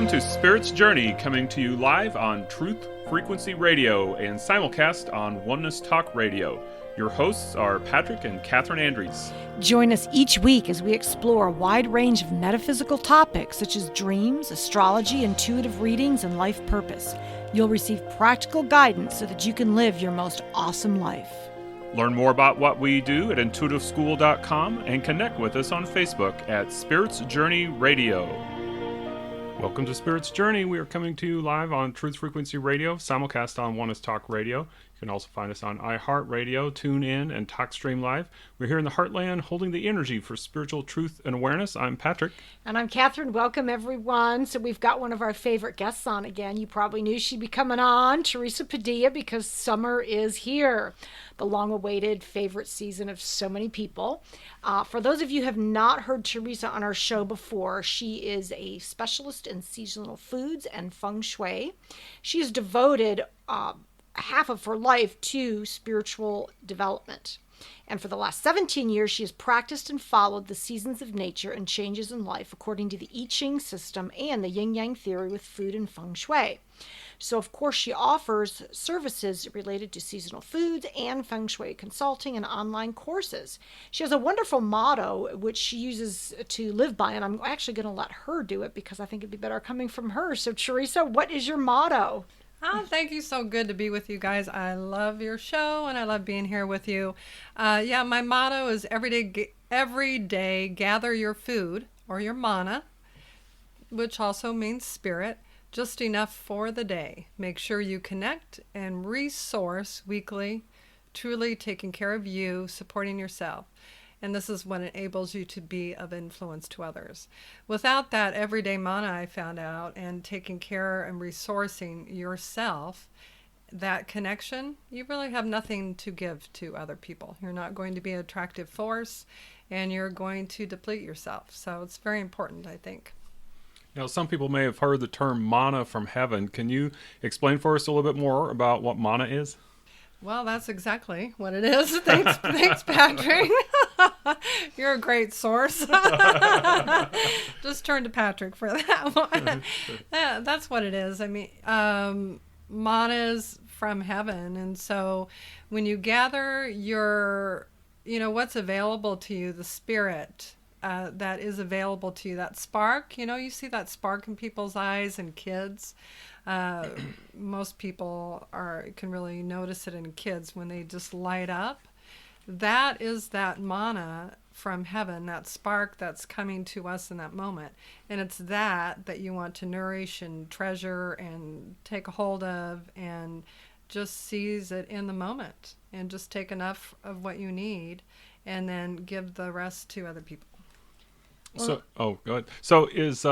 Welcome to Spirit's Journey, coming to you live on Truth Frequency Radio and simulcast on Oneness Talk Radio. Your hosts are Patrick and Kathryn Andries. Join us each week as we explore a wide range of metaphysical topics such as dreams, astrology, intuitive readings, and life purpose. You'll receive practical guidance so that you can live your most awesome life. Learn more about what we do at intuitiveschool.com and connect with us on Facebook at Spirit's Journey Radio. Welcome to Spirit's Journey. We are coming to you live on Truth Frequency Radio, simulcast on Oneness Talk Radio. You can also find us on iHeartRadio, TuneIn, and TalkStream Live. We're here in the Heartland holding the energy for spiritual truth and awareness. I'm Patrick. And I'm Kathryn. Welcome, everyone. So we've got one of our favorite guests on again. You probably knew she'd be coming on, Teresa Padilla, because summer is here. The long-awaited favorite season of so many people. For those of you who have not heard Teresa on our show before, she is a specialist in seasonal foods and feng shui. She is devoted half of her life to spiritual development. And for the last 17 years, she has practiced and followed the seasons of nature and changes in life according to the I Ching system and the yin-yang theory with food and feng shui. So, of course, she offers services related to seasonal foods and feng shui consulting and online courses. She has a wonderful motto, which she uses to live by, and I'm actually going to let her do it because I think it'd be better coming from her. So, Teresa, what is your motto? Oh, thank you. So good to be with you guys. I love your show, and I love being here with you. My motto is every day gather your food, or your mana, which also means spirit, just enough for the day. Make sure you connect and resource weekly, truly taking care of you, supporting yourself. And this is what enables you to be of influence to others. Without that everyday mana, I found out, and taking care and resourcing yourself, that connection, you really have nothing to give to other people. You're not going to be an attractive force, and you're going to deplete yourself. So it's very important, I think. Now, some people may have heard the term mana from heaven. Can you explain for us a little bit more about what mana is? Well, that's exactly what it is. Thanks, Patrick. You're a great source. Just turn to Patrick for that one. Yeah, that's what it is. I mean, mana is from heaven. And so when you gather what's available to you, the spirit that is available to you, that spark, you see that spark in people's eyes and kids. Most people can really notice it in kids when they just light up. That is that mana from heaven, that spark that's coming to us in that moment. And it's that you want to nourish and treasure and take a hold of and just seize it in the moment and just take enough of what you need and then give the rest to other people. Go ahead. So is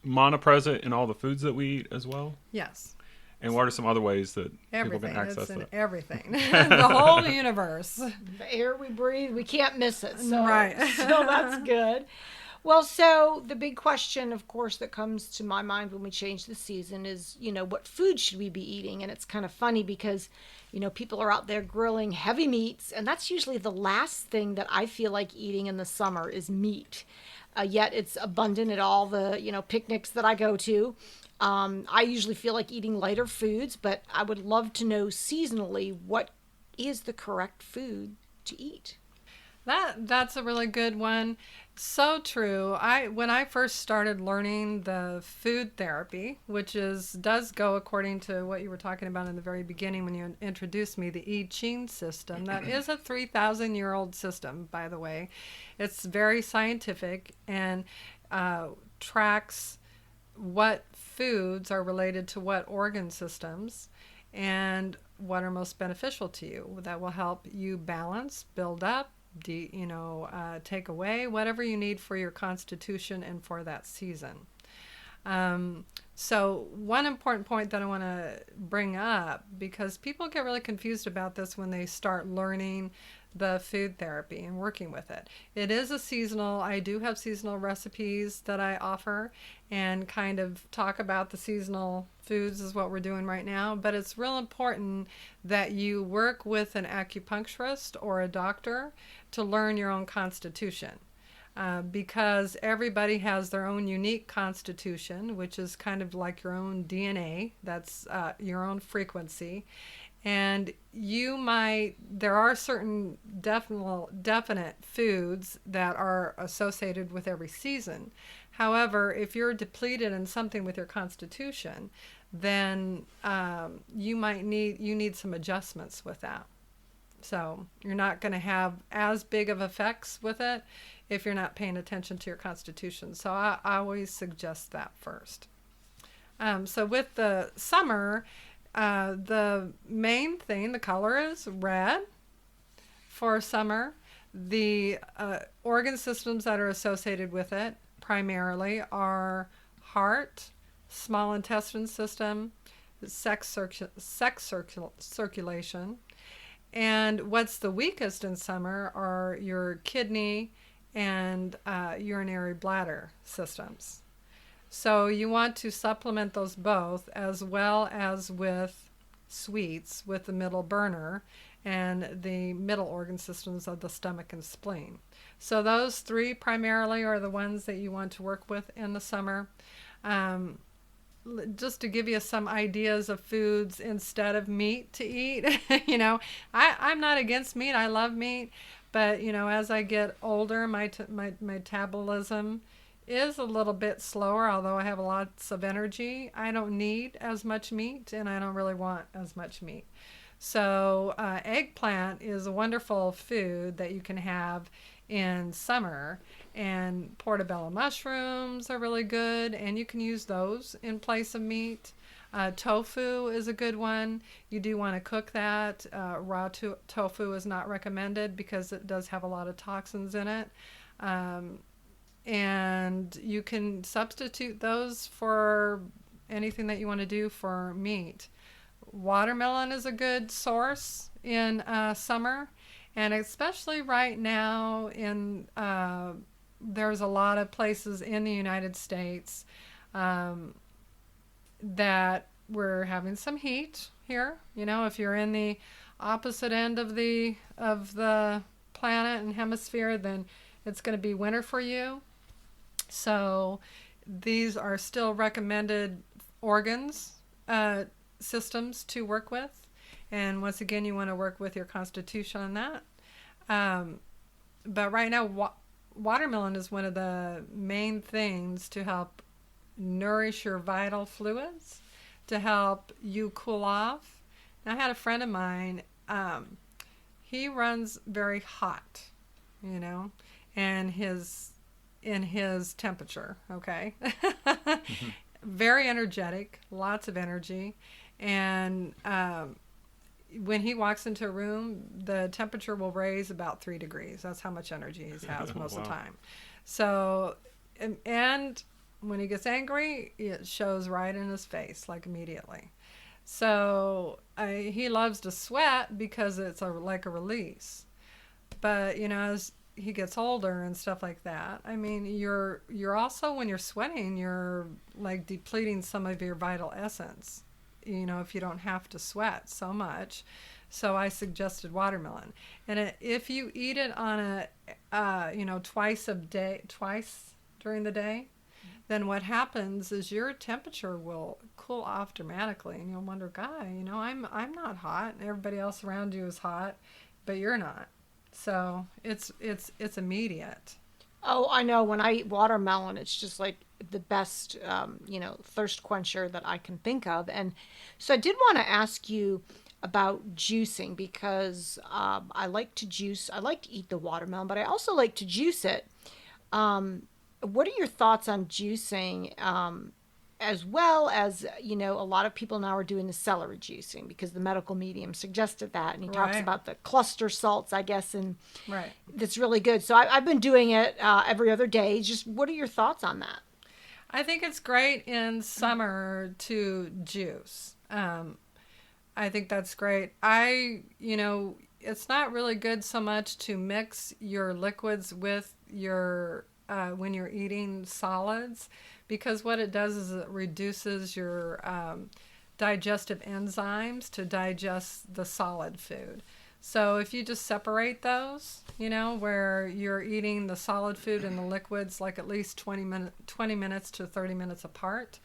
mana present in all the foods that we eat as well? Yes. And what are some other ways that people can access it? It's in it? everything. The whole universe. The air we breathe, we can't miss it. So, right. So that's good. Well, so the big question, of course, that comes to my mind when we change the season is, what food should we be eating? And it's kind of funny because, people are out there grilling heavy meats, and that's usually the last thing that I feel like eating in the summer is meat. Yet it's abundant at all the, picnics that I go to. I usually feel like eating lighter foods, but I would love to know seasonally what is the correct food to eat. That's a really good one. So true. When I first started learning the food therapy, which does go according to what you were talking about in the very beginning when you introduced me, the I Ching system. That is a 3,000-year-old system, by the way. It's very scientific and tracks what foods are related to what organ systems and what are most beneficial to you. That will help you balance, build up, take away whatever you need for your constitution and for that season. So one important point that I want to bring up, because people get really confused about this when they start learning the food therapy and working with it. It is I do have seasonal recipes that I offer and kind of talk about the seasonal foods is what we're doing right now, but it's real important that you work with an acupuncturist or a doctor to learn your own constitution. because everybody has their own unique constitution, which is kind of like your own DNA. That's your own frequency. And there are certain definite foods that are associated with every season. However, if you're depleted in something with your constitution, then you need some adjustments with that. So you're not going to have as big of effects with it if you're not paying attention to your constitution. So I always suggest that first. So with the summer, the main thing, the color is red for summer. The organ systems that are associated with it primarily are heart, small intestine system, sex circulation. And what's the weakest in summer are your kidney and urinary bladder systems. So you want to supplement those both, as well as with sweets with the middle burner and the middle organ systems of the stomach and spleen. So those three primarily are the ones that you want to work with in the summer. Just to give you some ideas of foods instead of meat to eat, I'm not against meat. I love meat. But, as I get older, my metabolism is a little bit slower, although I have lots of energy. I don't need as much meat, and I don't really want as much meat. So eggplant is a wonderful food that you can have in summer, and portobello mushrooms are really good, and you can use those in place of meat. Tofu is a good one. You do want to cook that. Raw tofu is not recommended because it does have a lot of toxins in it. And you can substitute those for anything that you want to do for meat. Watermelon is a good source in summer, and especially right now there's a lot of places in the United States that we're having some heat here. If you're in the opposite end of the planet and hemisphere, then it's going to be winter for you. So these are still recommended organs, systems to work with. And once again, you want to work with your constitution on that. But right now, watermelon is one of the main things to help nourish your vital fluids, to help you cool off. Now, I had a friend of mine, he runs very hot, and in his temperature, okay? Very energetic, lots of energy. And when he walks into a room, the temperature will raise about 3 degrees. That's how much energy he has most of the time. So, and when he gets angry, it shows right in his face, like immediately. So he loves to sweat because it's like a release. But, as he gets older and stuff like that, you're also, when you're sweating, you're like depleting some of your vital essence, if you don't have to sweat so much. So I suggested watermelon. And if you eat it on twice during the day, then what happens is your temperature will cool off dramatically, and you'll wonder, I'm not hot, and everybody else around you is hot, but you're not. So it's immediate. Oh, I know. When I eat watermelon, it's just like the best, thirst quencher that I can think of. And so I did want to ask you about juicing, because I like to juice. I like to eat the watermelon, but I also like to juice it. What are your thoughts on juicing, as well as, a lot of people now are doing the celery juicing because the medical medium suggested that. And he talks about the cluster salts, I guess, and that's really good. So I've been doing it every other day. Just what are your thoughts on that? I think it's great in summer to juice. I think that's great. It's not really good so much to mix your liquids with your when you're eating solids, because what it does is it reduces your digestive enzymes to digest the solid food. So if you just separate those, where you're eating the solid food and the liquids like at least 20 minutes to 30 minutes apart,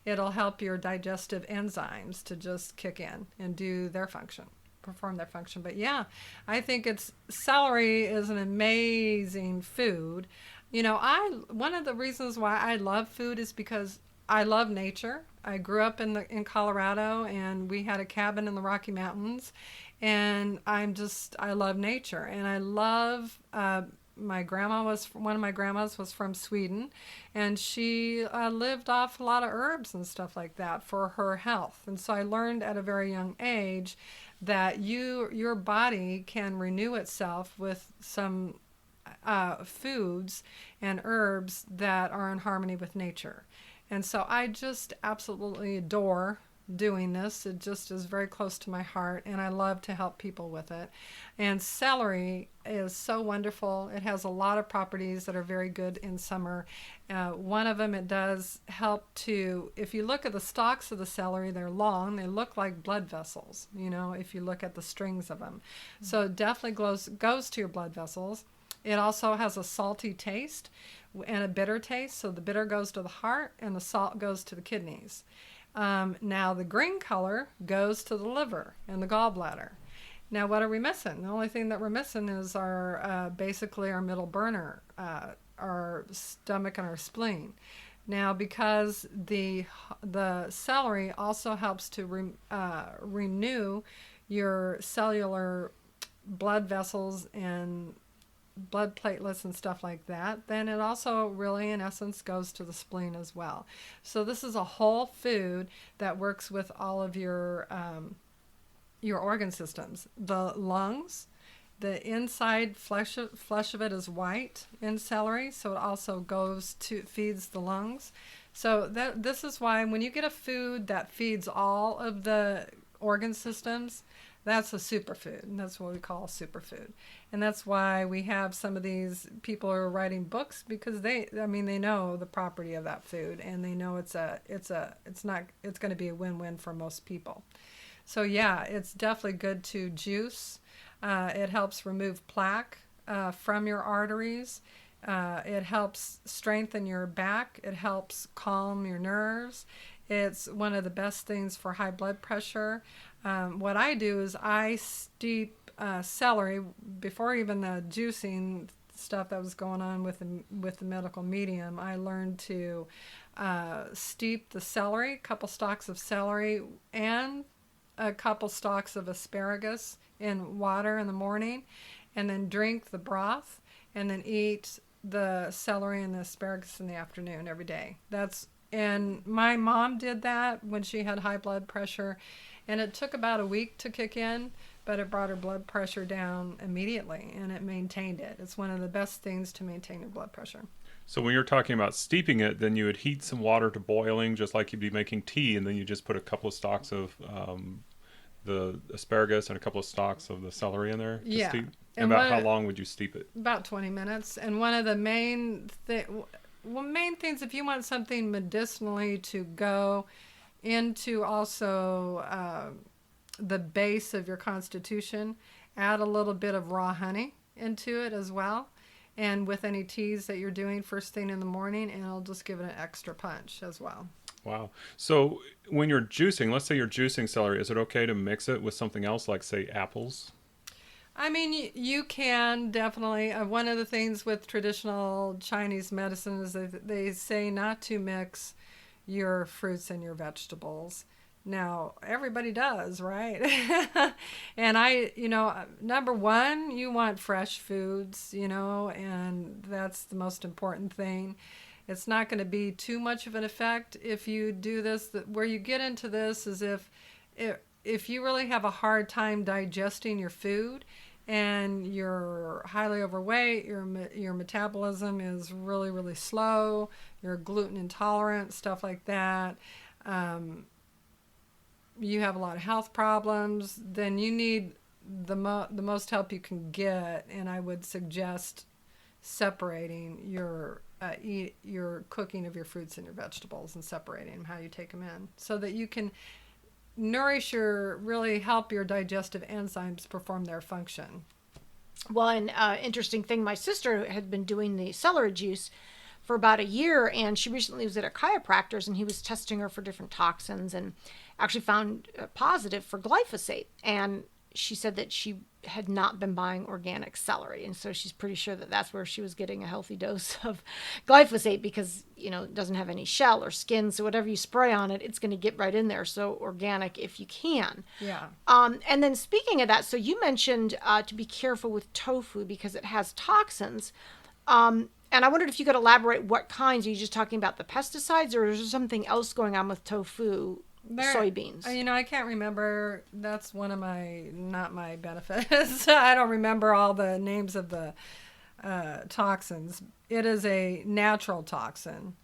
it'll help your digestive enzymes to just kick in and do their function, perform their function. But yeah, I think celery is an amazing food. One of the reasons why I love food is because I love nature. I grew up in Colorado, and we had a cabin in the Rocky Mountains, and I love nature, and I love one of my grandmas was from Sweden, and she lived off a lot of herbs and stuff like that for her health. And so I learned at a very young age that your body can renew itself with some foods and herbs that are in harmony with nature. And so I just absolutely adore doing this. It just is very close to my heart, and I love to help people with it. And celery is so wonderful. It has a lot of properties that are very good in summer. One of them, it does help to, if you look at the stalks of the celery, they're long. They look like blood vessels, if you look at the strings of them. So it definitely goes to your blood vessels. It also has a salty taste and a bitter taste. So the bitter goes to the heart and the salt goes to the kidneys. Now the green color goes to the liver and the gallbladder. Now what are we missing? The only thing that we're missing is basically our middle burner, our stomach and our spleen. Now because the celery also helps to renew your cellular blood vessels and blood platelets and stuff like that, then it also really in essence goes to the spleen as well. So this is a whole food that works with all of your organ systems. The lungs, the inside flesh of it is white in celery, so it also feeds the lungs. So this is why when you get a food that feeds all of the organ systems, that's a superfood, and that's what we call a superfood. And that's why we have some of these people who are writing books, because they know the property of that food, and they know it's going to be a win-win for most people. So yeah, it's definitely good to juice. It helps remove plaque from your arteries. It helps strengthen your back. It helps calm your nerves. It's one of the best things for high blood pressure. What I do is I steep celery before even the juicing stuff that was going on with the medical medium. I learned to steep the celery, a couple stalks of celery, and a couple stalks of asparagus in water in the morning, and then drink the broth, and then eat the celery and the asparagus in the afternoon every day. And my mom did that when she had high blood pressure, and it took about a week to kick in, but it brought her blood pressure down immediately, and it maintained it. It's one of the best things to maintain your blood pressure. So when you're talking about steeping it, then you would heat some water to boiling, just like you'd be making tea, and then you just put a couple of stalks of the asparagus and a couple of stalks of the celery in there to steep? And about how long would you steep it? About 20 minutes. And one of the main things, if you want something medicinally to go into also the base of your constitution, add a little bit of raw honey into it as well, and with any teas that you're doing first thing in the morning, and it'll just give it an extra punch as well. Wow. So when you're juicing, let's say you're juicing celery, is it okay to mix it with something else, like say apples? I mean, you can definitely. One of the things with traditional Chinese medicine is they say not to mix your fruits and your vegetables. Now, everybody does, right? And number one, you want fresh foods, and that's the most important thing. It's not going to be too much of an effect if you do this. Where you get into this is if you really have a hard time digesting your food and you're highly overweight, your metabolism is really, really slow, you're gluten intolerant, stuff like that, you have a lot of health problems, then you need the most help you can get, and I would suggest separating your cooking of your fruits and your vegetables and separating them, how you take them in, so that you can really help your digestive enzymes perform their function. Well, and interesting thing, my sister had been doing the celery juice for about a year, and she recently was at a chiropractor's, and he was testing her for different toxins, and actually found positive for glyphosate. And she said that she had not been buying organic celery, and so she's pretty sure that that's where she was getting a healthy dose of glyphosate, because it doesn't have any shell or skin, so whatever you spray on it, it's going to get right in there. So organic if you can. Yeah. And then speaking of that, so you mentioned to be careful with tofu because it has toxins. And I wondered if you could elaborate what kinds. Are you just talking about the pesticides, or is there something else going on with tofu? Soybeans. I can't remember. That's one of not my benefits. I don't remember all the names of the toxins. It is a natural toxin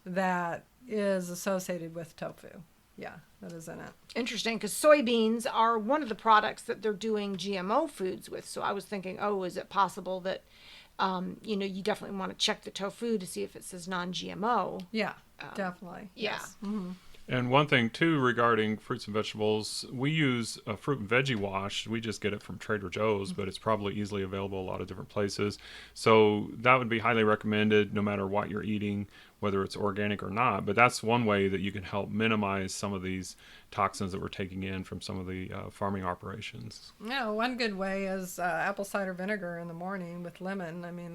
that is associated with tofu. Yeah, that is in it. Interesting, because soybeans are one of the products that they're doing GMO foods with. So I was thinking, is it possible that, you definitely want to check the tofu to see if it says non-GMO. Yeah, definitely. Yeah. Yes. Mm-hmm. And one thing, too, regarding fruits and vegetables, we use a fruit and veggie wash. We just get it from Trader Joe's, but it's probably easily available a lot of different places. So that would be highly recommended no matter what you're eating, whether it's organic or not. But that's one way that you can help minimize some of these toxins that we're taking in from some of the farming operations. Yeah, one good way is apple cider vinegar in the morning with lemon. I mean,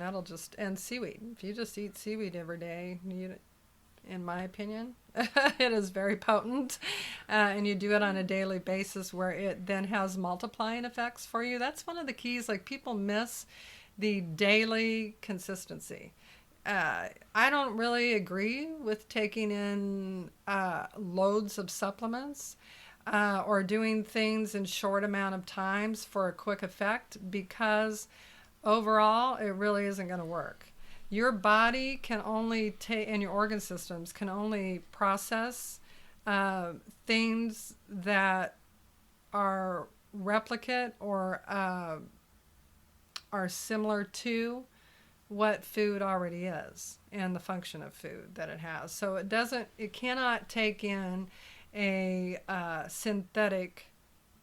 and seaweed. If you just eat seaweed every day, in my opinion, it is very potent, and you do it on a daily basis where it then has multiplying effects for you. That's one of the keys. Like, people miss the daily consistency. I don't really agree with taking in loads of supplements or doing things in short amount of times for a quick effect, because overall it really isn't going to work. Your body can only and your organ systems can only process things that are replicate or are similar to what food already is and the function of food that it has. So it cannot take in a synthetic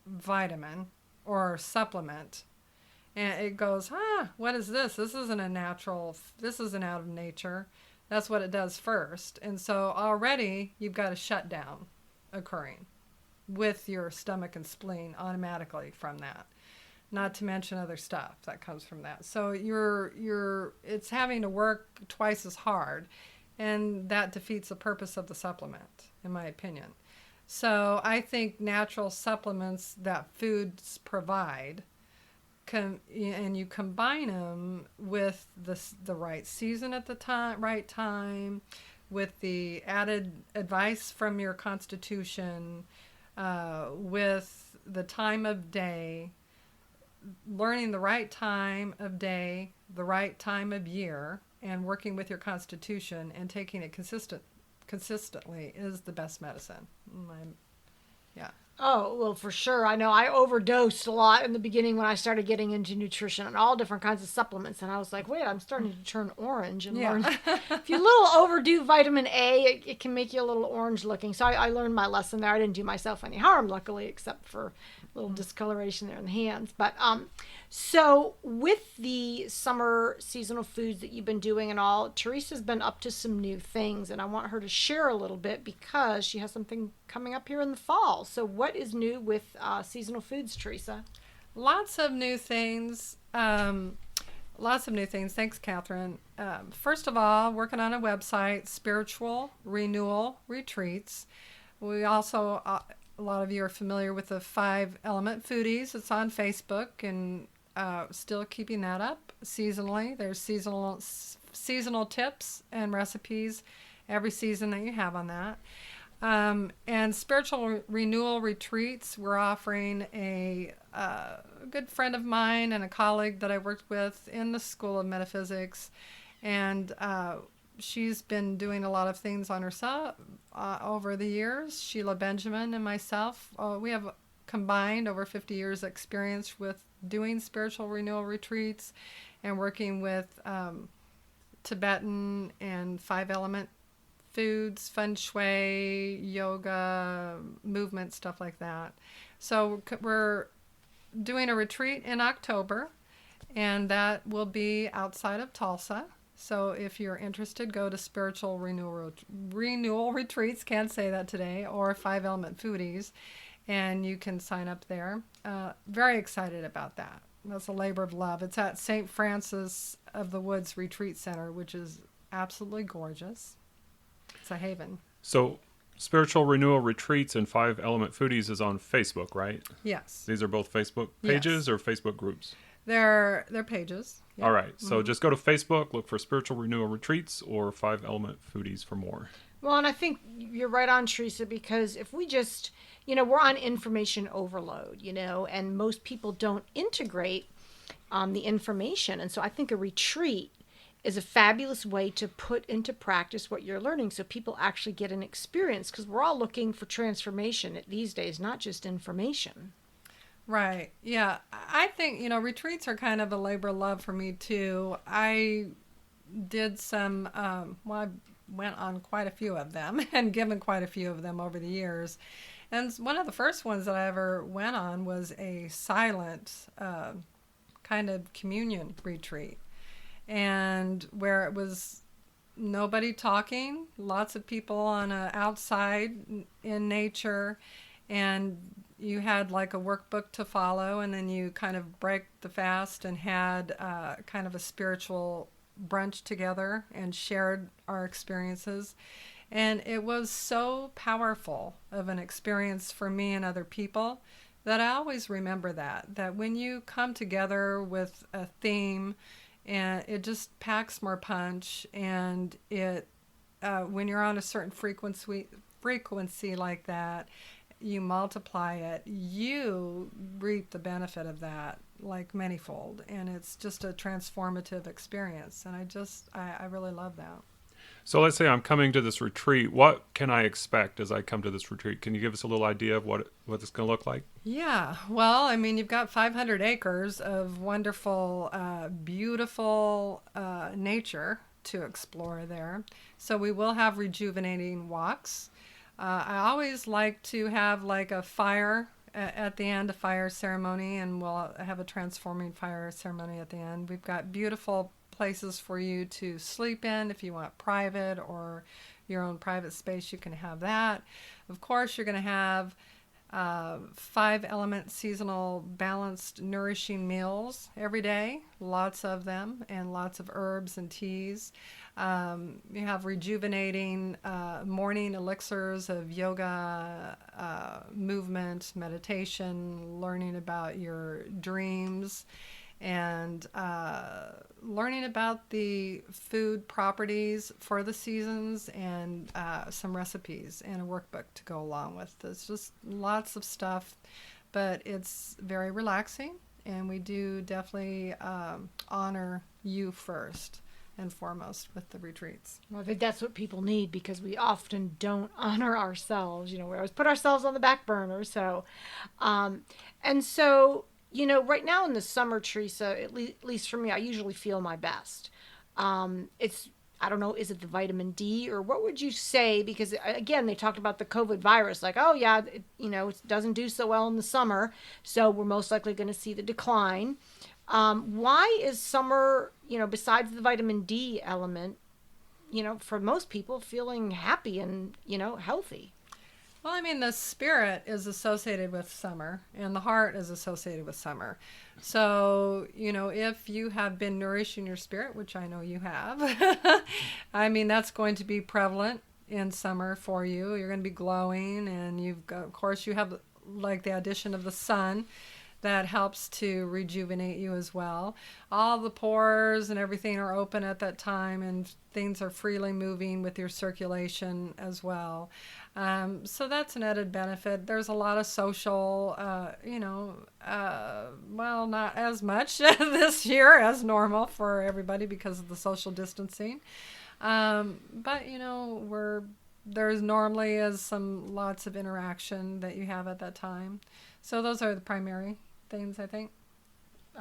vitamin or supplement, and it goes, what is this? This isn't this isn't out of nature. That's what it does first. And so already you've got a shutdown occurring with your stomach and spleen automatically from that. Not to mention other stuff that comes from that. So it's having to work twice as hard, and that defeats the purpose of the supplement, in my opinion. So I think natural supplements that foods provide, and you combine them with the right season at the right time, with the added advice from your constitution, with the time of day, learning the right time of day, the right time of year, and working with your constitution and taking it consistently is the best medicine. Yeah. Oh, well, for sure. I know I overdosed a lot in the beginning when I started getting into nutrition and all different kinds of supplements. And I was like, wait, I'm starting to turn orange and learn. If you a little overdo vitamin A, it can make you a little orange looking. So I learned my lesson there. I didn't do myself any harm, luckily, except for a little discoloration there in the hands. But so with the summer seasonal foods that you've been doing and all, Teresa's been up to some new things, and I want her to share a little bit because she has something coming up here in the fall. So what is new with seasonal foods, Teresa? Lots of new things. Thanks, Kathryn. First of all, working on a website, Spiritual Renewal Retreats. We also, a lot of you are familiar with the 5 Element Foodies. It's on Facebook, and still keeping that up seasonally. There's seasonal tips and recipes every season that you have on that. And Spiritual Renewal Retreats, we're offering a good friend of mine and a colleague that I worked with in the School of Metaphysics, and she's been doing a lot of things on herself over the years. Sheila Benjamin and myself, we have combined over 50 years experience with doing spiritual renewal retreats and working with Tibetan and 5 element foods, feng shui, yoga, movement, stuff like that. So we're doing a retreat in October, and that will be outside of Tulsa. So if you're interested, go to Spiritual Renewal Retreats, can't say that today, or 5 Element Foodies, and you can sign up there. Very excited about that. That's a labor of love. It's at St. Francis of the Woods Retreat Center, which is absolutely gorgeous. It's a haven. So Spiritual Renewal Retreats and 5 Element Foodies is on Facebook, right? Yes. These are both Facebook pages or Facebook groups? They're pages. Yeah. All right. So just go to Facebook, look for Spiritual Renewal Retreats or 5 Element Foodies for more. Well, and I think you're right on, Teresa, because if we just, we're on information overload, and most people don't integrate the information. And so I think a retreat is a fabulous way to put into practice what you're learning so people actually get an experience, because we're all looking for transformation these days, not just information. Right. Yeah. I think, retreats are kind of a labor of love for me too. I did some, I went on quite a few of them and given quite a few of them over the years. And one of the first ones that I ever went on was a silent kind of communion retreat. And where it was nobody talking, lots of people on outside in nature, and you had like a workbook to follow, and then you kind of break the fast and had kind of a spiritual brunch together and shared our experiences. And it was so powerful of an experience for me and other people that I always remember that when you come together with a theme, and it just packs more punch, and it when you're on a certain frequency like that, you multiply it, you reap the benefit of that like manyfold, and it's just a transformative experience. And I really love that. So let's say I'm coming to this retreat. What can I expect as I come to this retreat? Can you give us a little idea of what it's going to look like? Yeah. Well, I mean, you've got 500 acres of wonderful, beautiful nature to explore there. So we will have rejuvenating walks. I always like to have like a fire at the end, a fire ceremony, and we'll have a transforming fire ceremony at the end. We've got beautiful places for you to sleep in. If you want private or your own private space, you can have that. Of course, you're going to have 5 element seasonal balanced nourishing meals every day, lots of them, and lots of herbs and teas. You have rejuvenating morning elixirs of yoga, movement, meditation, learning about your dreams, and learning about the food properties for the seasons, and some recipes and a workbook to go along with. There's just lots of stuff, but it's very relaxing, and we do definitely honor you first and foremost with the retreats. Well, I think that's what people need, because we often don't honor ourselves. We always put ourselves on the back burner. So, and so, right now in the summer, Teresa, at least for me, I usually feel my best. I don't know, is it the vitamin D, or what would you say? Because again, they talked about the COVID virus, like, oh yeah, it doesn't do so well in the summer, so we're most likely going to see the decline. Why is summer, besides the vitamin D element, for most people feeling happy and, healthy? Well, I mean, the spirit is associated with summer, and the heart is associated with summer. So, if you have been nourishing your spirit, which I know you have, I mean, that's going to be prevalent in summer for you. You're going to be glowing, and of course, you have like the addition of the sun that helps to rejuvenate you as well. All the pores and everything are open at that time, and things are freely moving with your circulation as well. So that's an added benefit. There's a lot of social, well, not as much this year as normal for everybody because of the social distancing. But, there's normally is lots of interaction that you have at that time. So those are the primary things, I think.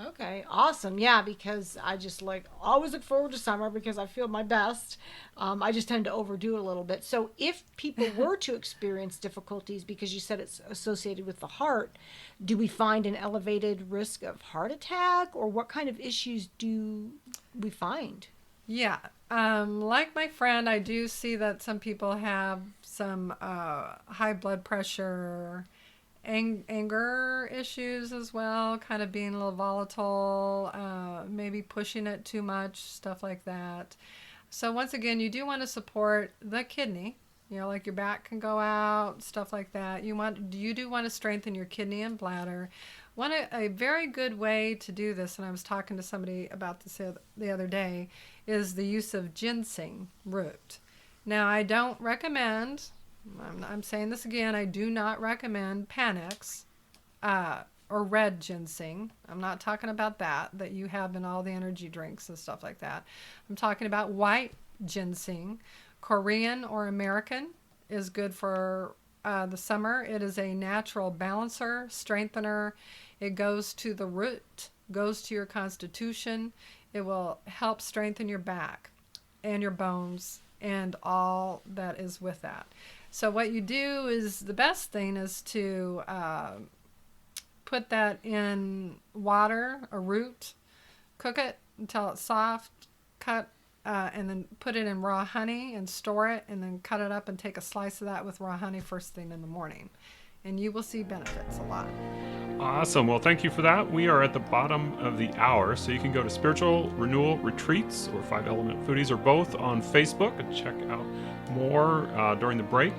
Okay, awesome. Yeah, because I just like always look forward to summer because I feel my best. I just tend to overdo it a little bit. So, if people were to experience difficulties, because you said it's associated with the heart, do we find an elevated risk of heart attack, or what kind of issues do we find? Yeah. Like my friend, I do see that some people have some high blood pressure, anger issues as well, kind of being a little volatile, maybe pushing it too much, stuff like that. So once again, you do want to support the kidney. Like your back can go out, stuff like that. You do want to strengthen your kidney and bladder. A very good way to do this, and I was talking to somebody about this the other day, is the use of ginseng root. Now, I don't recommend, I'm saying this again, I do not recommend Panax or red ginseng. I'm not talking about that you have in all the energy drinks and stuff like that. I'm talking about white ginseng. Korean or American is good for the summer. It is a natural balancer, strengthener. It goes to the root, goes to your constitution. It will help strengthen your back and your bones and all that is with that. So what you do is, the best thing is to put that in water, a root, cook it until it's soft, cut, and then put it in raw honey and store it, and then cut it up and take a slice of that with raw honey first thing in the morning. And you will see benefits a lot. Awesome. Well, thank you for that. We are at the bottom of the hour, so you can go to Spiritual Renewal Retreats or Five Element Foodies, or both, on Facebook, and check out more during the break.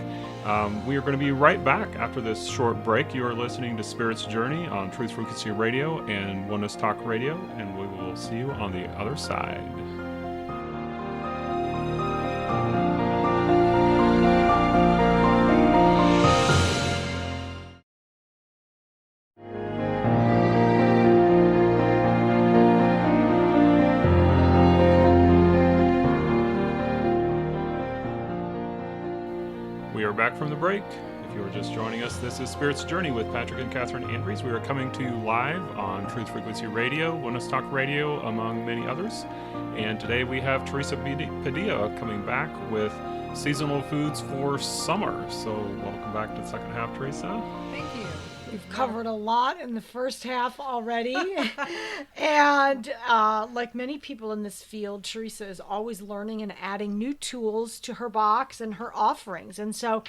We are going to be right back after this short break. You are listening to Spirit's Journey on Truth Frequency Radio and Oneness Talk Radio, and we will see you on the other side. We are back from the break. If you are just joining us, this is Spirit's Journey with Patrick and Kathryn Andries. We are coming to you live on Truth Frequency Radio, Oneness Talk Radio, among many others. And today we have Teresa Padilla coming back with seasonal foods for summer. So welcome back to the second half, Teresa. Thank you. We've covered a lot in the first half already. And like many people in this field, Teresa is always learning and adding new tools to her box and her offerings. And so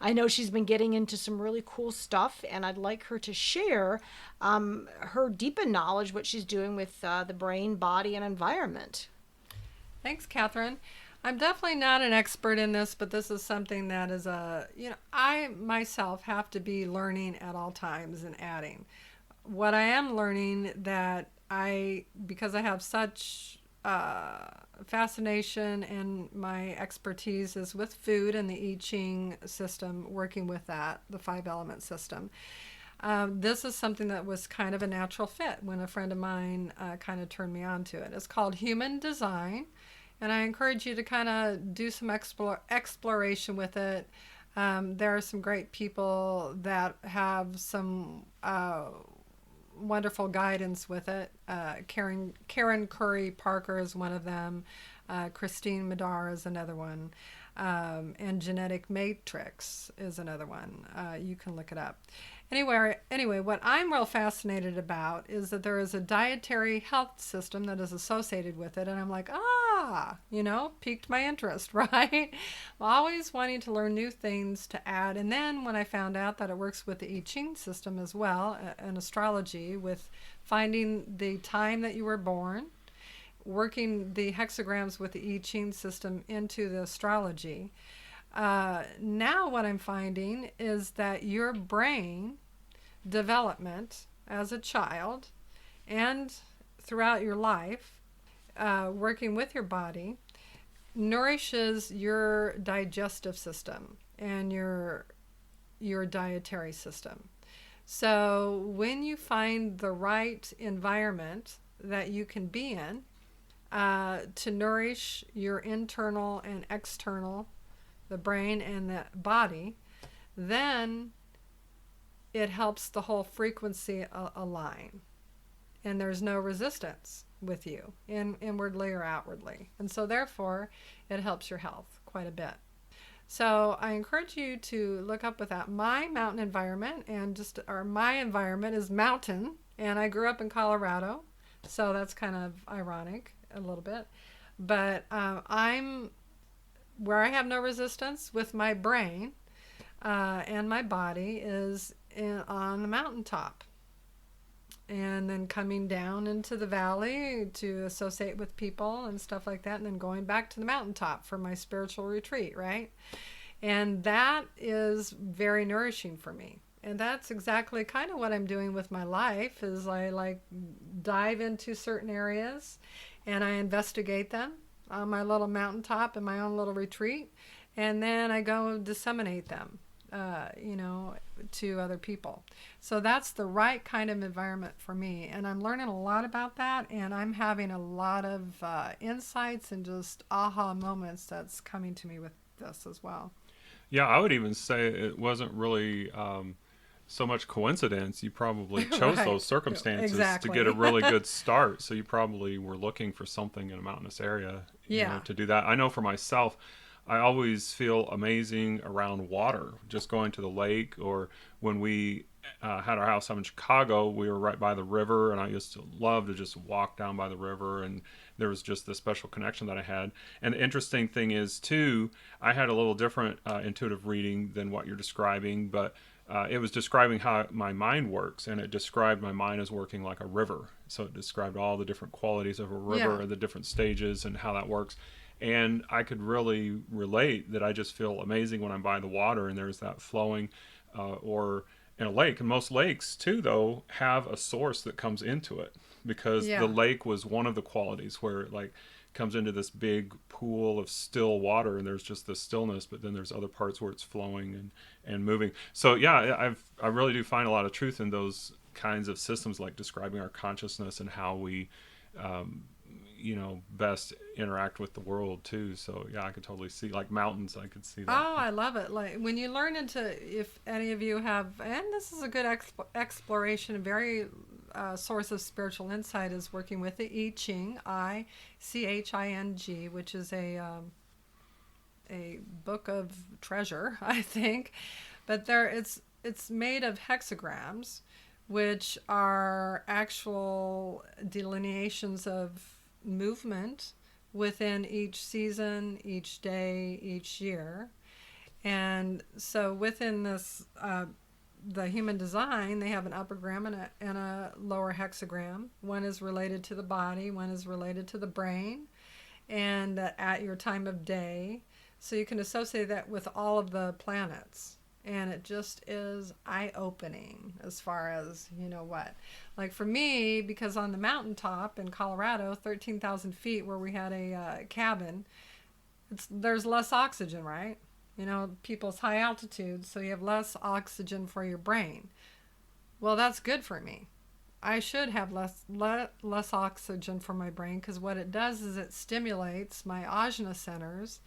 I know she's been getting into some really cool stuff, and I'd like her to share her deepened knowledge, what she's doing with the brain, body, and environment. Thanks, Kathryn. I'm definitely not an expert in this, but this is something that is I myself have to be learning at all times and adding. What I am learning, that because I have such fascination, and my expertise is with food and the I Ching system, working with that, the 5-element system. This is something that was kind of a natural fit when a friend of mine kind of turned me on to it. It's called Human Design. And I encourage you to kind of do some exploration with it. There are some great people that have some wonderful guidance with it. Karen Curry Parker is one of them. Christine Madar is another one. And Genetic Matrix is another one. You can look it up. Anyway, what I'm real fascinated about is that there is a dietary health system that is associated with it. And I'm like, piqued my interest, right? Always wanting to learn new things to add. And then when I found out that it works with the I Ching system as well, and astrology, with finding the time that you were born, working the hexagrams with the I Ching system into the astrology. Now what I'm finding is that your brain development as a child and throughout your life, working with your body, nourishes your digestive system and your dietary system. So when you find the right environment that you can be in to nourish your internal and external, the brain and the body, then it helps the whole frequency align. and there's no resistance with you, inwardly or outwardly. And so therefore, it helps your health quite a bit. So I encourage you to look up with that. My mountain environment my environment is mountain, and I grew up in Colorado, so that's kind of ironic a little bit. But I'm where I have no resistance with my brain and my body is on the mountaintop. And then coming down into the valley to associate with people and stuff like that, and then going back to the mountaintop for my spiritual retreat, right? And that is very nourishing for me. And that's exactly kind of what I'm doing with my life is I like dive into certain areas and I investigate them on my little mountaintop in my own little retreat. And then I go disseminate them, to other people. So that's the right kind of environment for me. And I'm learning a lot about that. And I'm having a lot of insights and just aha moments that's coming to me with this as well. Yeah, I would even say it wasn't really so much coincidence. You probably chose Right. those circumstances Exactly. to get a really good start. So you probably were looking for something in a mountainous area to do that. I know for myself, I always feel amazing around water, just going to the lake, or when we had our house up in Chicago, we were right by the river, and I used to love to just walk down by the river, and there was just this special connection that I had. And the interesting thing is, too, I had a little different intuitive reading than what you're describing, but it was describing how my mind works, and it described my mind as working like a river. So it described all the different qualities of a river, the different stages, and how that works. And I could really relate that I just feel amazing when I'm by the water and there's that flowing, or in a lake. And most lakes, too, though, have a source that comes into it, because the lake was one of the qualities where it like comes into this big pool of still water, and there's just this stillness, but then there's other parts where it's flowing and moving. So yeah, I really do find a lot of truth in those kinds of systems, like describing our consciousness and how we best interact with the world too. So yeah, I could totally see, like mountains, I could see that. Oh, I love it. Like when you learn if any of you have, and this is a good exploration, a very source of spiritual insight is working with the I Ching, ICHING, which is a book of treasure, I think. But it's made of hexagrams, which are actual delineations of movement within each season, each day, each year. And so within this, the human design, they have an upper gram and a lower hexagram. One is related to the body, one is related to the brain, and at your time of day. So you can associate that with all of the planets. And it just is eye-opening as far as, Like for me, because on the mountaintop in Colorado, 13,000 feet where we had a cabin, there's less oxygen, right? People's high altitude, so you have less oxygen for your brain. Well, that's good for me. I should have less oxygen for my brain, because what it does is it stimulates my ajna centers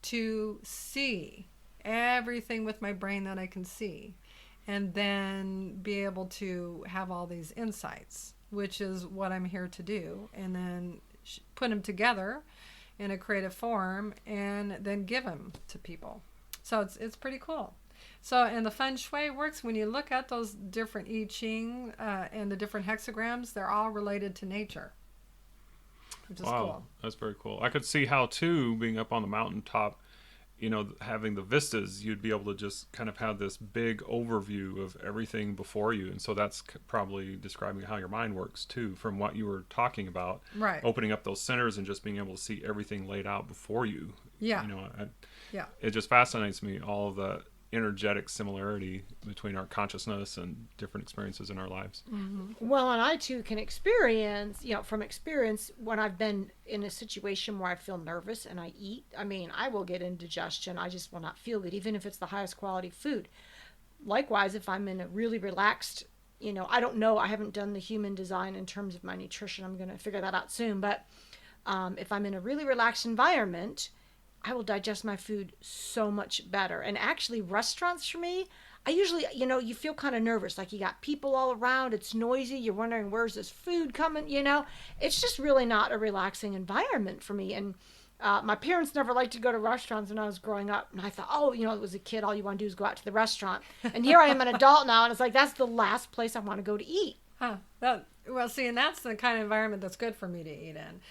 to see everything with my brain that I can see, and then be able to have all these insights, which is what I'm here to do, and then put them together in a creative form and then give them to people. So it's pretty cool. So, and the feng shui works when you look at those different I Ching and the different hexagrams, they're all related to nature, which is cool. That's very cool. I could see how, too, being up on the mountaintop, having the vistas, you'd be able to just kind of have this big overview of everything before you. And so that's probably describing how your mind works too, from what you were talking about. Right. Opening up those centers and just being able to see everything laid out before you. Yeah. It just fascinates me, all of the energetic similarity between our consciousness and different experiences in our lives. Mm-hmm. Well, and I too can experience, from experience, when I've been in a situation where I feel nervous and I eat, I will get indigestion. I just will not feel good, even if it's the highest quality food. Likewise, if I'm in a really relaxed, I don't know, I haven't done the human design in terms of my nutrition. I'm going to figure that out soon. But if I'm in a really relaxed environment, I will digest my food so much better. And actually, restaurants for me, I usually, you feel kind of nervous, like you got people all around, it's noisy, you're wondering where's this food coming. It's just really not a relaxing environment for me. And my parents never liked to go to restaurants when I was growing up. And I thought, oh, it was a kid, all you want to do is go out to the restaurant. And here I am an adult now, and it's like, that's the last place I want to go to eat. Huh. Well, see, and that's the kind of environment that's good for me to eat in.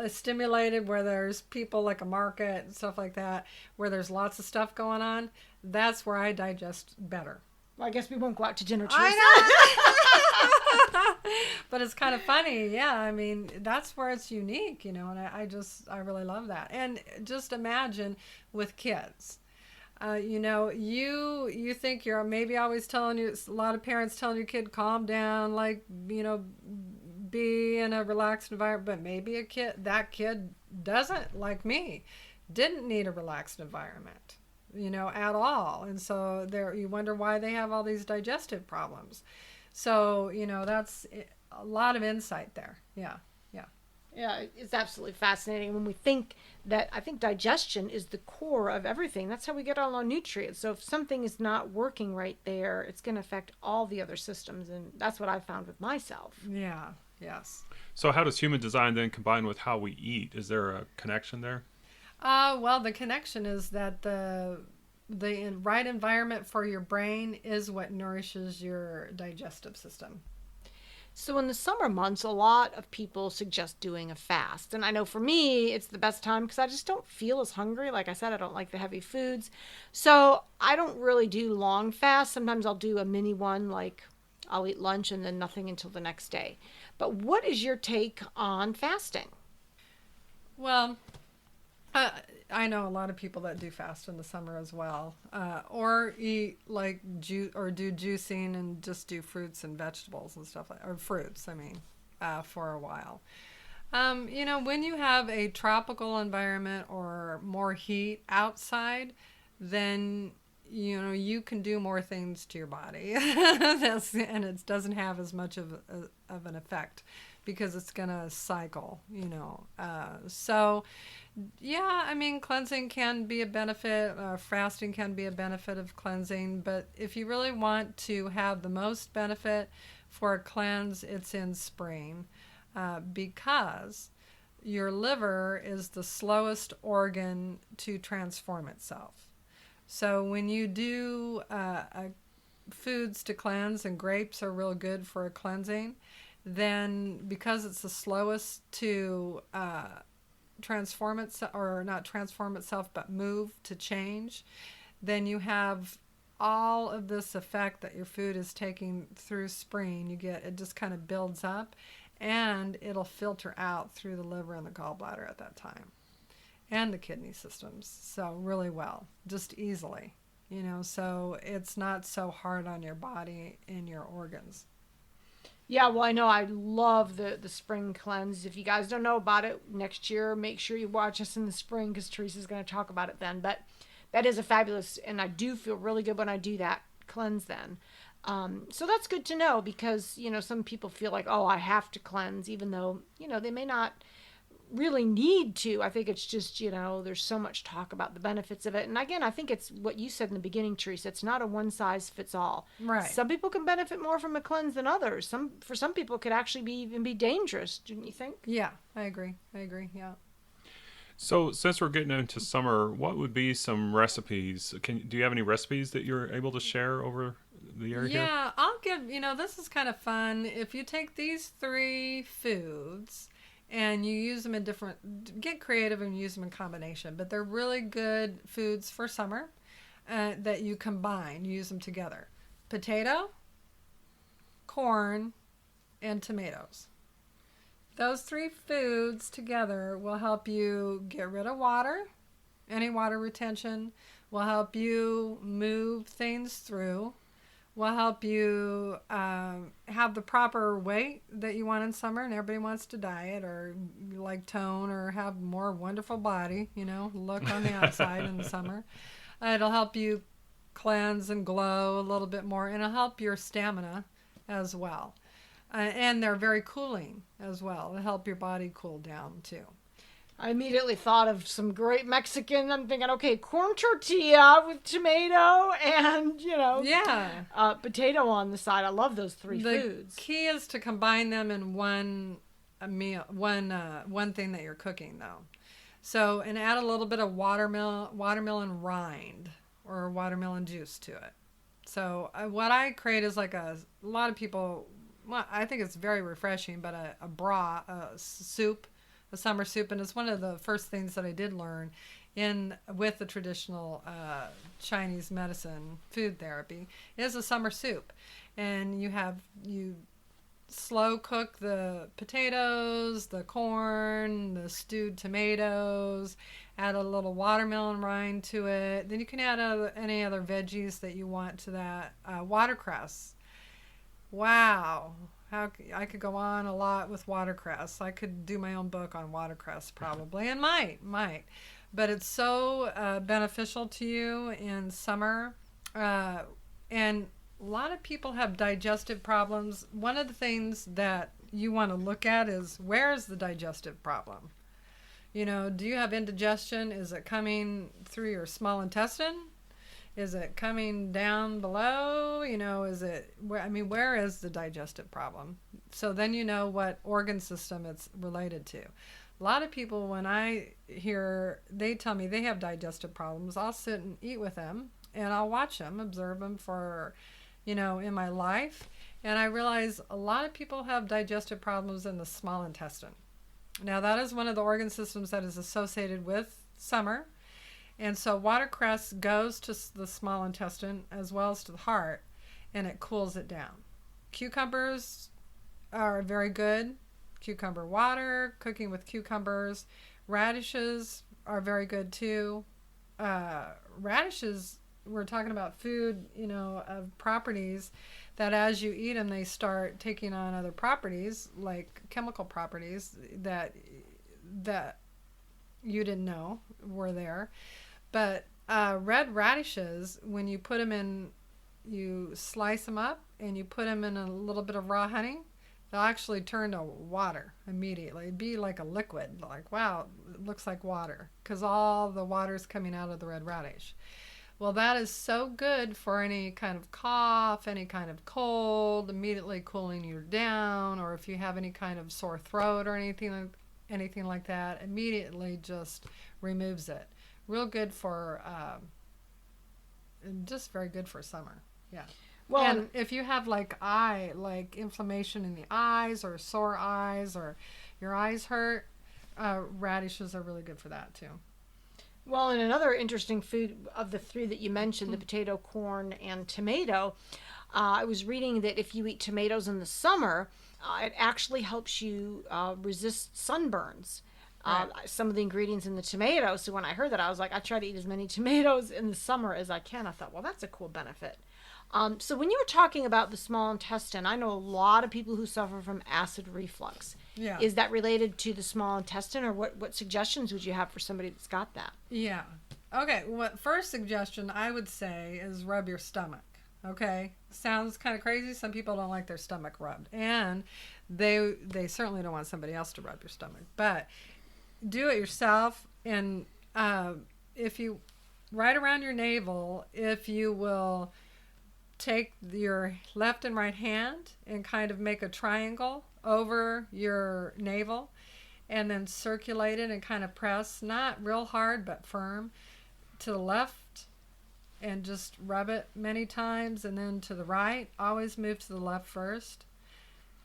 Stimulated, where there's people, like a market and stuff like that, where there's lots of stuff going on. That's where I digest better. Well, I guess we won't go out to dinner, Teresa. I know. But it's kind of funny. Yeah, I mean, that's where it's unique, and I really love that. And just imagine with kids. You think you're maybe always telling you, a lot of parents telling your kid, calm down, like, be in a relaxed environment, but maybe that kid doesn't, like me, didn't need a relaxed environment, at all. And so you wonder why they have all these digestive problems. So, that's a lot of insight there. Yeah. Yeah, it's absolutely fascinating when we think that, I think digestion is the core of everything. That's how we get all our nutrients. So if something is not working right there, it's going to affect all the other systems. And that's what I found with myself. Yeah, yes. So how does human design then combine with how we eat? Is there a connection there? Well, the connection is that the right environment for your brain is what nourishes your digestive system. So in the summer months, a lot of people suggest doing a fast. And I know for me, it's the best time because I just don't feel as hungry. Like I said, I don't like the heavy foods. So I don't really do long fasts. Sometimes I'll do a mini one, like I'll eat lunch and then nothing until the next day. But what is your take on fasting? Well, I know a lot of people that do fast in the summer as well, or eat like or do juicing and just do fruits and vegetables and stuff or fruits. For a while. When you have a tropical environment or more heat outside, then you can do more things to your body, and it doesn't have as much of an effect because it's gonna cycle. So. Yeah, cleansing can be a benefit. Fasting can be a benefit of cleansing. But if you really want to have the most benefit for a cleanse, it's in spring because your liver is the slowest organ to transform itself. So when you do foods to cleanse, and grapes are real good for a cleansing, then because it's the slowest to transform itself, or not transform itself, but move to change, then you have all of this effect that your food is taking through spring. It just kind of builds up, and it'll filter out through the liver and the gallbladder at that time, and the kidney systems. So really well, just easily, so it's not so hard on your body and your organs. Yeah, well, I know I love the spring cleanse. If you guys don't know about it, next year, make sure you watch us in the spring because Teresa's going to talk about it then. But that is a fabulous, and I do feel really good when I do that cleanse then. So that's good to know because, some people feel like, oh, I have to cleanse, even though, they may not really need to. I think it's just, there's so much talk about the benefits of it. And again, I think it's what you said in the beginning, Teresa. It's not a one size fits all. Right. Some people can benefit more from a cleanse than others. For some people it could actually even be dangerous, don't you think? Yeah, I agree. Yeah. So since we're getting into summer, what would be some recipes? Do you have any recipes that you're able to share over the air here? Yeah, I'll give, this is kind of fun. If you take these 3 foods and you use them in get creative and use them in combination, but they're really good foods for summer that you combine, use them together. Potato, corn, and tomatoes. Those 3 foods together will help you get rid of water, any water retention, will help you move things through, will help you have the proper weight that you want in summer, and everybody wants to diet or like tone or have more wonderful body, look on the outside in the summer. It'll help you cleanse and glow a little bit more, and it'll help your stamina as well. And they're very cooling as well. It'll help your body cool down too. I immediately thought of some great Mexican. I'm thinking, okay, corn tortilla with tomato and, Yeah. potato on the side. I love those three The foods. key is to combine them in one meal, one thing that you're cooking though. So, and add a little bit of watermelon rind or watermelon juice to it. So, what I create is like a lot of people. Well, I think it's very refreshing, but a broth, a soup, a summer soup, and it's one of the first things that I did learn with the traditional Chinese medicine food therapy is a summer soup, and you slow cook the potatoes, the corn, the stewed tomatoes, add a little watermelon rind to it. Then you can add any other veggies that you want to that. Watercress. Wow. I could go on a lot with watercress. I could do my own book on watercress probably, and might. But it's so beneficial to you in summer. And a lot of people have digestive problems. One of the things that you want to look at is, where's the digestive problem? Do you have indigestion? Is it coming through your small intestine? Is it coming down below? Where is the digestive problem? So then you know what organ system it's related to. A lot of people, when they tell me they have digestive problems, I'll sit and eat with them, and I'll watch them, observe them for, in my life. And I realize a lot of people have digestive problems in the small intestine. Now, that is one of the organ systems that is associated with summer. And so watercress goes to the small intestine as well as to the heart, and it cools it down. Cucumbers are very good. Cucumber water, cooking with cucumbers. Radishes are very good too. Radishes, we're talking about food, of properties that as you eat them, they start taking on other properties, like chemical properties that you didn't know were there. But red radishes, when you put them in, you slice them up and you put them in a little bit of raw honey, they'll actually turn to water immediately. It'd be like a liquid, like, wow, it looks like water, because all the water's coming out of the red radish. Well, that is so good for any kind of cough, any kind of cold, immediately cooling you down, or if you have any kind of sore throat or anything like that, immediately just removes it. Real good for, just very good for summer. Yeah. Well, and if you have like inflammation in the eyes or sore eyes or your eyes hurt, radishes are really good for that too. Well, and another interesting food of the three that you mentioned, the potato, corn, and tomato, I was reading that if you eat tomatoes in the summer, it actually helps you resist sunburns. Right. Some of the ingredients in the tomatoes. So when I heard that, I was like, I try to eat as many tomatoes in the summer as I can. I thought, well, that's a cool benefit. So when you were talking about the small intestine, I know a lot of people who suffer from acid reflux. Yeah. Is that related to the small intestine, or what suggestions would you have for somebody that's got that? Yeah. Okay. First suggestion I would say is rub your stomach. Okay. Sounds kind of crazy. Some people don't like their stomach rubbed, and they certainly don't want somebody else to rub your stomach. But do it yourself, and if you right around your navel, if you will take your left and right hand and kind of make a triangle over your navel, and then circulate it and kind of press, not real hard but firm, to the left, and just rub it many times, and then to the right. Always move to the left first,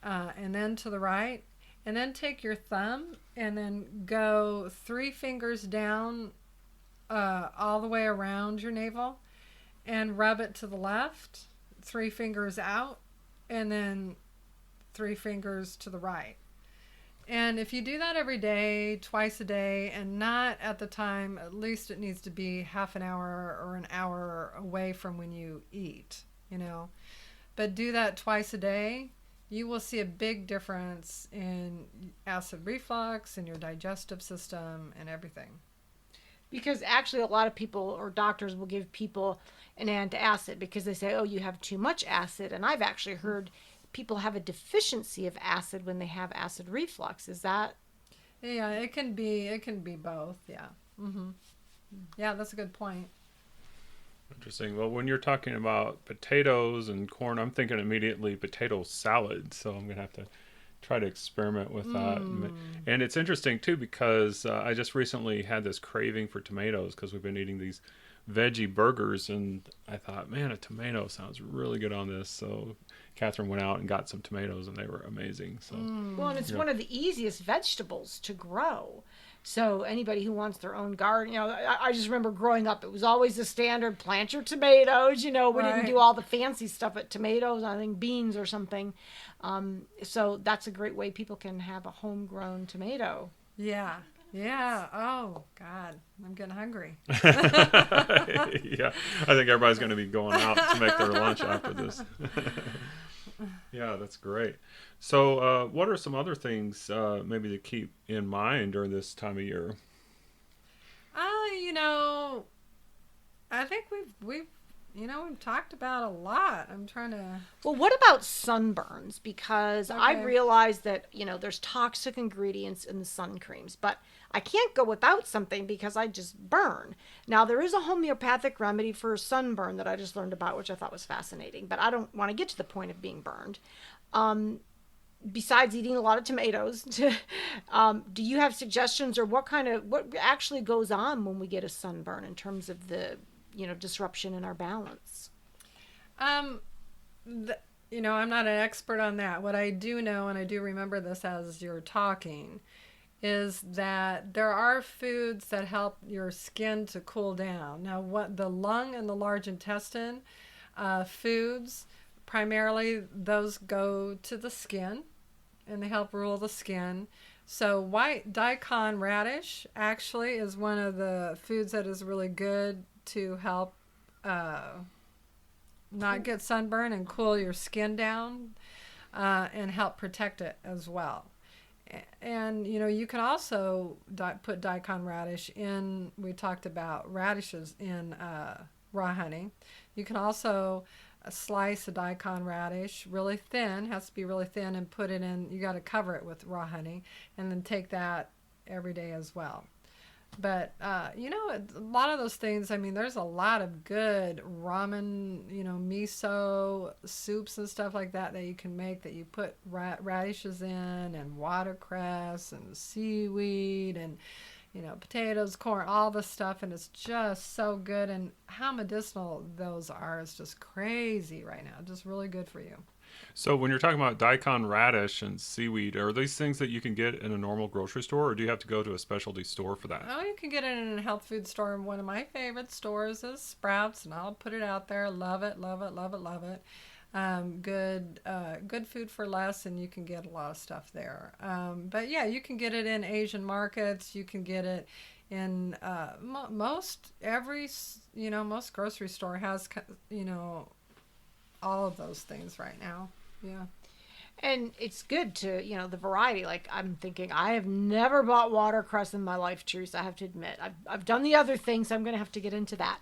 and then to the right. And then take your thumb and then go 3 fingers down all the way around your navel, and rub it to the left, 3 fingers out, and then 3 fingers to the right. And if you do that every day, twice a day, and not at the time, at least it needs to be half an hour or an hour away from when you eat, But do that twice a day, you will see a big difference in acid reflux, in your digestive system, and everything. Because actually a lot of people or doctors will give people an antacid because they say, oh, you have too much acid. And I've actually heard people have a deficiency of acid when they have acid reflux. Is that Yeah, it can be both. Yeah. Mm-hmm. Yeah, that's a good point. Interesting. Well, when you're talking about potatoes and corn, I'm thinking immediately potato salad. So I'm going to have to try to experiment with that. And it's interesting too because I just recently had this craving for tomatoes because we've been eating these veggie burgers, and I thought, man, a tomato sounds really good on this. So Kathryn went out and got some tomatoes, and they were amazing. So Well, and it's one of the easiest vegetables to grow. So anybody who wants their own garden, I just remember growing up, it was always the standard plant your tomatoes. We didn't do all the fancy stuff at tomatoes, I think beans or something. So that's a great way people can have a homegrown tomato. Yeah. Yeah. Oh, God. I'm getting hungry. Yeah, I think everybody's going to be going out to make their lunch after this. Yeah, that's great. So what are some other things maybe to keep in mind during this time of year? I think we've talked about a lot. I'm trying to... Well, what about sunburns? Because Okay. I realized that, there's toxic ingredients in the sun creams, but I can't go without something because I just burn. Now, there is a homeopathic remedy for sunburn that I just learned about, which I thought was fascinating, but I don't want to get to the point of being burned. Besides eating a lot of tomatoes, do you have suggestions or what actually goes on when we get a sunburn in terms of the, disruption in our balance? I'm not an expert on that. What I do know, and I do remember this as you're talking, is that there are foods that help your skin to cool down. Now, what the lung and the large intestine foods, primarily those go to the skin, and they help rule the skin. So white daikon radish actually is one of the foods that is really good to help not get sunburn and cool your skin down and help protect it as well. And, you can also put daikon radish in, we talked about radishes in raw honey. You can also slice a daikon radish really thin, has to be really thin, and put it in, you got to cover it with raw honey, and then take that every day as well. But, a lot of those things, there's a lot of good ramen, miso soups and stuff like that you can make that you put radishes in, and watercress and seaweed and, potatoes, corn, all the stuff. And it's just so good. And how medicinal those are is just crazy right now. Just really good for you. So when you're talking about daikon radish and seaweed, are these things that you can get in a normal grocery store, or do you have to go to a specialty store for that? Oh, you can get it in a health food store. One of my favorite stores is Sprouts, and I'll put it out there. Love it, love it, love it, love it. Good food for less, and you can get a lot of stuff there. But yeah, you can get it in Asian markets. You can get it in most grocery store has all of those things right now. Yeah. And it's good to, the variety. Like, I'm thinking, I have never bought watercress in my life, Teresa, I have to admit. I've done the other things, so I'm going to have to get into that.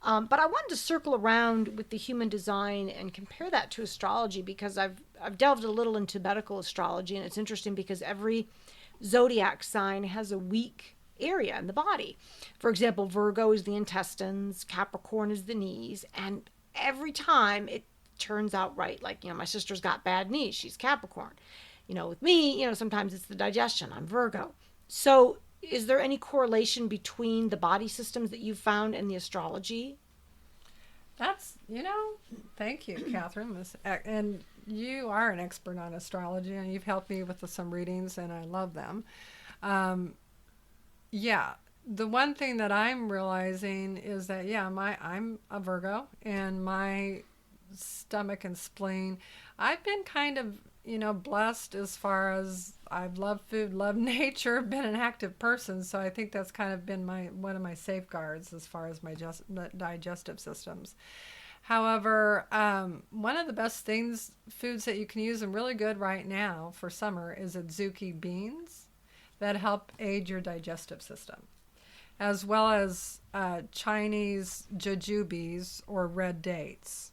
But I wanted to circle around with the human design and compare that to astrology, because I've delved a little into medical astrology, and it's interesting because every zodiac sign has a weak area in the body. For example, Virgo is the intestines, Capricorn is the knees, and every time it turns out right. Like, my sister's got bad knees, she's Capricorn. With me, sometimes it's the digestion, I'm Virgo. So is there any correlation between the body systems that you've found and the astrology? That's, thank you, Kathryn. And you are an expert on astrology, and you've helped me with some readings, and I love them. Yeah, the one thing that I'm realizing is that, I'm a Virgo, and my stomach and spleen, I've been kind of, blessed as far as I've loved food, loved nature, been an active person. So I think that's kind of been one of my safeguards as far as my digestive systems. However, one of the best foods that you can use and really good right now for summer is adzuki beans that help aid your digestive system, as well as Chinese jujubes or red dates.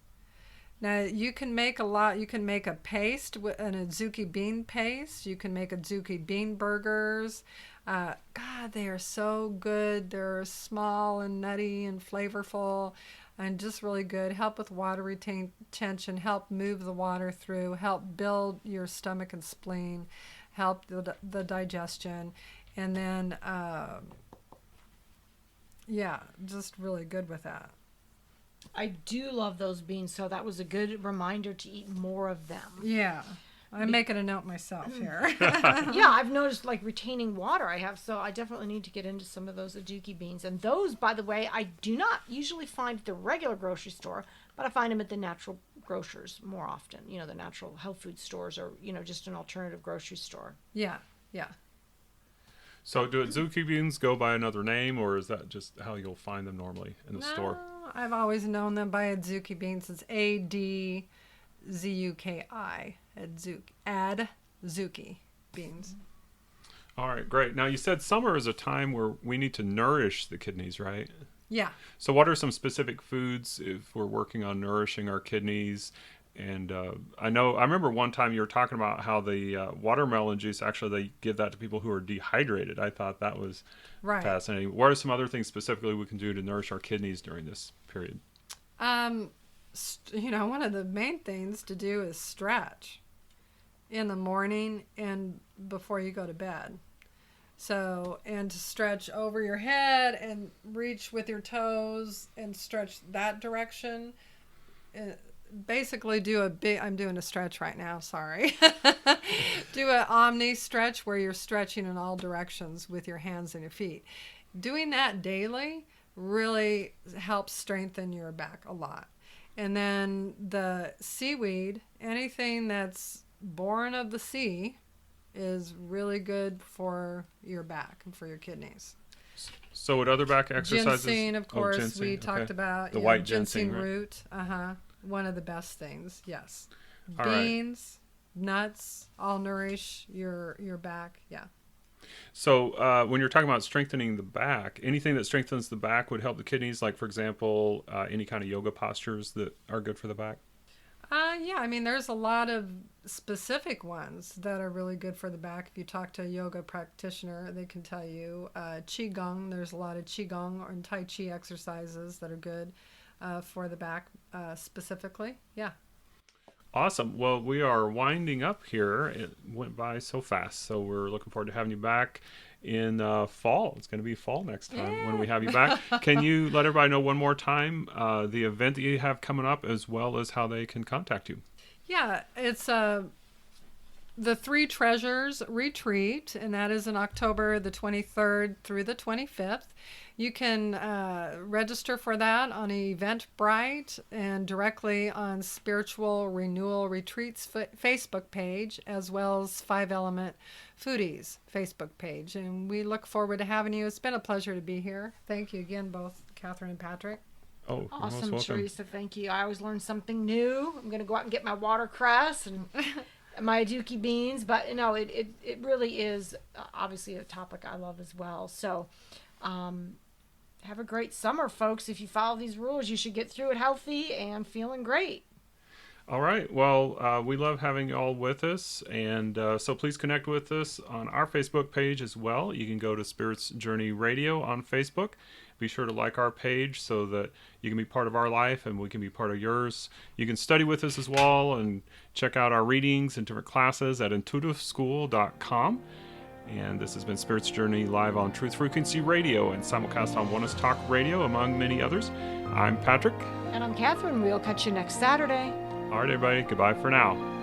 Now you can make a lot. You can make a paste, an azuki bean paste. You can make azuki bean burgers. God, they are so good. They're small and nutty and flavorful, and just really good. Help with water retention. Help move the water through. Help build your stomach and spleen. Help the digestion, and then just really good with that. I do love those beans, so that was a good reminder to eat more of them. Yeah. I'm making a note myself here. Yeah, I've noticed like retaining water so I definitely need to get into some of those azuki beans. And those, by the way, I do not usually find at the regular grocery store, but I find them at the natural grocers more often. The natural health food stores, or, just an alternative grocery store. Yeah. So do azuki beans go by another name, or is that just how you'll find them normally in the store? I've always known them by azuki beans. It's ADZUKI. Adzuki beans. All right, great. Now you said summer is a time where we need to nourish the kidneys, right? Yeah. So what are some specific foods if we're working on nourishing our kidneys? And I remember one time you were talking about how the watermelon juice, actually they give that to people who are dehydrated. I thought that was fascinating. What are some other things specifically we can do to nourish our kidneys during this period? One of the main things to do is stretch in the morning and before you go to bed. So, and to stretch over your head and reach with your toes and stretch that direction. Basically I'm doing a stretch right now, sorry. Do an omni stretch where you're stretching in all directions with your hands and your feet. Doing that daily really helps strengthen your back a lot. And then the seaweed, anything that's born of the sea, is really good for your back and for your kidneys. So what other back exercises? Ginseng, of course, we talked about. The white ginseng root. One of the best things, yes. All Beans, nuts, all nourish your back, yeah. So when you're talking about strengthening the back, anything that strengthens the back would help the kidneys, like, for example, any kind of yoga postures that are good for the back? There's a lot of specific ones that are really good for the back. If you talk to a yoga practitioner, they can tell you. Qigong, there's a lot of Qigong and Tai Chi exercises that are good for the back specifically. Yeah. Awesome. Well, we are winding up here. It went by so fast. So we're looking forward to having you back in fall. It's going to be fall next time when we have you back. Can you let everybody know one more time the event that you have coming up, as well as how they can contact you? Yeah, it's the Three Treasures Retreat, and that is in October the 23rd through the 25th. You can register for that on Eventbrite and directly on Spiritual Renewal Retreats Facebook page, as well as 5 Element Foodies Facebook page. And we look forward to having you. It's been a pleasure to be here. Thank you again, both Kathryn and Patrick. Oh, awesome, Teresa. Thank you. I always learn something new. I'm going to go out and get my watercress and my azuki beans. But, it really is obviously a topic I love as well. So, have a great summer, folks. If you follow these rules, you should get through it healthy and feeling great. All right. Well, we love having you all with us. And so please connect with us on our Facebook page as well. You can go to Spirits Journey Radio on Facebook. Be sure to like our page so that you can be part of our life and we can be part of yours. You can study with us as well and check out our readings and different classes at intuitiveschool.com. And this has been Spirits Journey live on Truth Frequency Radio and simulcast on Oneness Talk Radio, among many others. I'm Patrick. And I'm Kathryn. We'll catch you next Saturday. All right, everybody. Goodbye for now.